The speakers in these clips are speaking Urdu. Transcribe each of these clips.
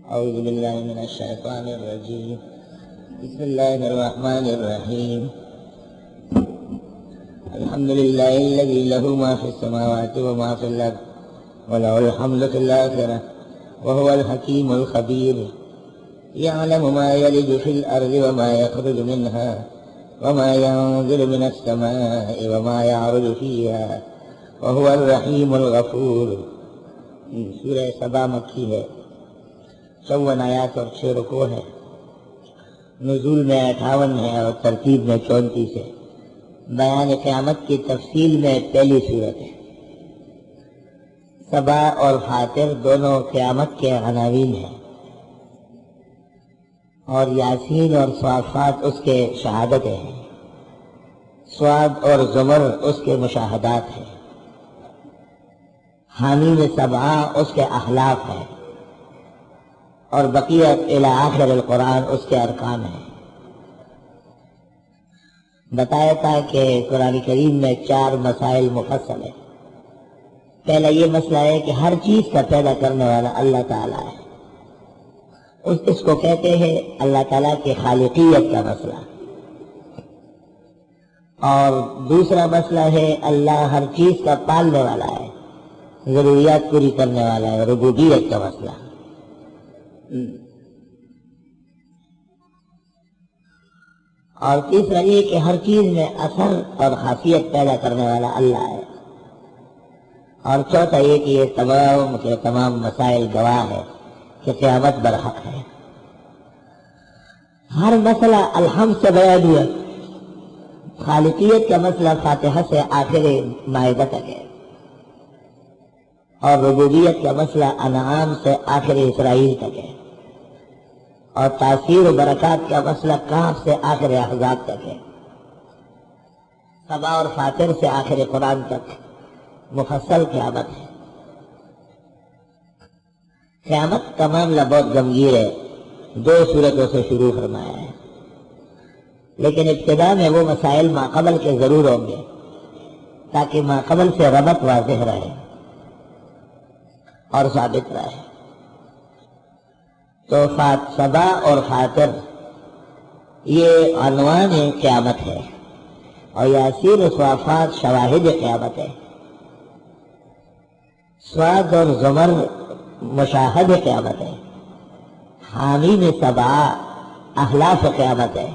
أعوذ بالله من الشيطان الرجيم. بسم الله الرحمن الرحيم. الحمد لله الذي له ما في السماوات وما في الأرض وله الحمد في الآخرة وهو الحكيم الخبير. يعلم ما يلج في الأرض وما يخرج منها وما ينزل من السماء وما يعرج فيها وهو الرحيم الغفور. سورہ سبا مکی ہے، 54 آیات اور 6 رکوع ہے، نزول میں 58 ہے اور ترتیب میں 34 ہے، بیان قیامت کی تفصیل میں پہلی صورت ہے۔ سبا اور فاطر دونوں قیامت کے عناوین ہیں، اور یاسین اور صافات اس کے شہادتیں ہیں، صاد اور زمر اس کے مشاہدات ہیں، حامیم سبعہ اس کے اخلاق ہیں، اور بقیت الی آخر القرآن اس کے ارکان ہیں۔ بتایا تھا کہ قرآن کریم میں 4 مسائل مفصل ہیں۔ پہلا یہ مسئلہ ہے کہ ہر چیز کا پیدا کرنے والا اللہ تعالیٰ ہے، اس کو کہتے ہیں اللہ تعالیٰ کی خالقیت کا مسئلہ۔ اور دوسرا مسئلہ ہے اللہ ہر چیز کا پالنے والا ہے، ضروریات پوری کرنے والا ہے، ربوبیت کا مسئلہ۔ اور تیسرا یہ کہ ہر چیز میں اثر اور خاصیت پیدا کرنے والا اللہ ہے۔ اور چوتھا یہ کہ یہ تمام مسائل گواہ ہے کہ قیامت برحق ہے۔ ہر مسئلہ الحمد سے بیان ہوا، خالقیت کا مسئلہ فاتحہ سے آخر مائدہ تک ہے، اور ربوبیت کا مسئلہ انعام سے آخر اسرائیل تک ہے، اور تاثیر و برکات کا مسئلہ کہف سے آخر احزاب تک ہے۔ سبا اور فاطر سے آخر قرآن تک مفصل قیامت ہے۔ قیامت کا معاملہ بہت گمگیر ہے، 2 صورتوں سے شروع فرمایا ہے، لیکن ابتدا میں وہ مسائل ماقبل کے ضرور ہوں گے تاکہ ماقبل سے ربط واضح رہے اور ثابت رہے۔ تو سبا اور فاطر یہ عنوان قیامت ہے، اور یاسین و صافات شواہد قیامت ہے۔ صاد اور زمر مشاہد قیامت ہے، حامیم سبا اخلاف قیامت ہے،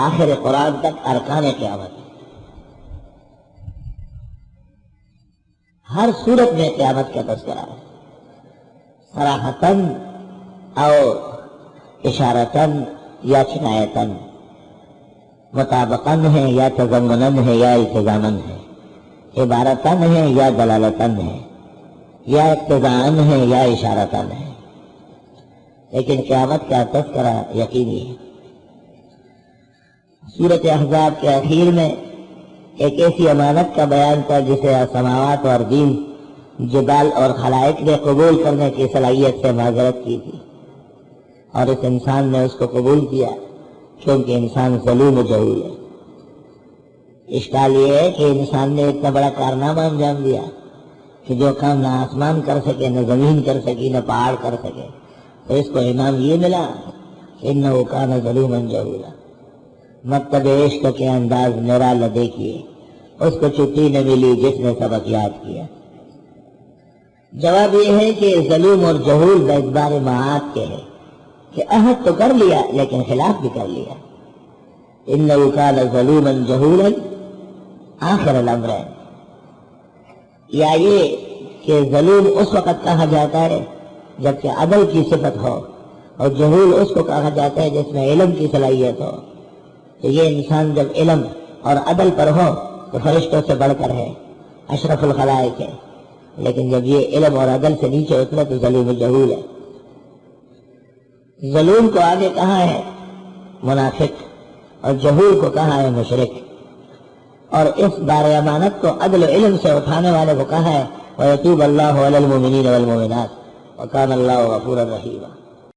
آخر قرآن تک ارکان قیامت ہے۔ ہر صورت میں قیامت کا تذکرہ ہے، صراحتاً او اشارتاً یا کنایتاً، مطابقاً ہے یا تضمناً ہے یا التزاماً ہے، عبارتاً ہے یا دلالتاً ہے، یا اقتضاءً ہے یا اشارتاً ہے، لیکن قیامت کا تذکرہ یقینی ہے۔ سورۃ احزاب کے اخیر میں ایک ایسی امانت کا بیان تھا جسے سماوات اور دین، جبال اور خلائق نے قبول کرنے کی صلاحیت سے معذرت کی تھی، اور اس انسان نے اس کو قبول کیا کیونکہ انسان ظلوم و جہول ہے۔ اشکال یہ ہے کہ انسان نے اتنا بڑا کارنامہ انجام دیا کہ جو کام نہ آسمان کر سکے، نہ زمین کر سکی، نہ پہاڑ کر سکے، تو اس کو انعام یہ ملا انہ کان ظلوما جہولا۔ مکتب عشق کے انداز نرالا دیکھیے، اس کو چھٹی نہ ملی جس نے سبق یاد کیا۔ جواب یہ ہے کہ ظلوم اور جہول باعتبار معاد کے ہے کہ عہد تو کر لیا لیکن خلاف بھی کر لیا۔ انہ کان ظلوما جہولا آخر الامر ہے، یا یہ کہ ظلوم اس وقت کہا جاتا ہے جبکہ عدل کی صفت ہو، اور جہول اس کو کہا جاتا ہے جس میں علم کی صلاحیت ہو۔ تو یہ انسان جب علم اور عدل پر ہو تو فرشتوں سے بڑھ کر ہے، اشرف الخلائق ہے، لیکن جب یہ علم اور عدل سے نیچے اترے تو ظلوم جہول ہے۔ ظلوم کو آگے کہا ہے منافق، اور جہول کو کہا ہے مشرک، اور اس دار امانت کو عدل و علم سے اٹھانے والے کو کہا ہے وَيَتُوبَ اللَّهُ عَلَى الْمُؤْمِنِينَ وَالْمُؤْمِنَاتِ وَكَانَ اللَّهُ غَفُورًا رَحِيمًا۔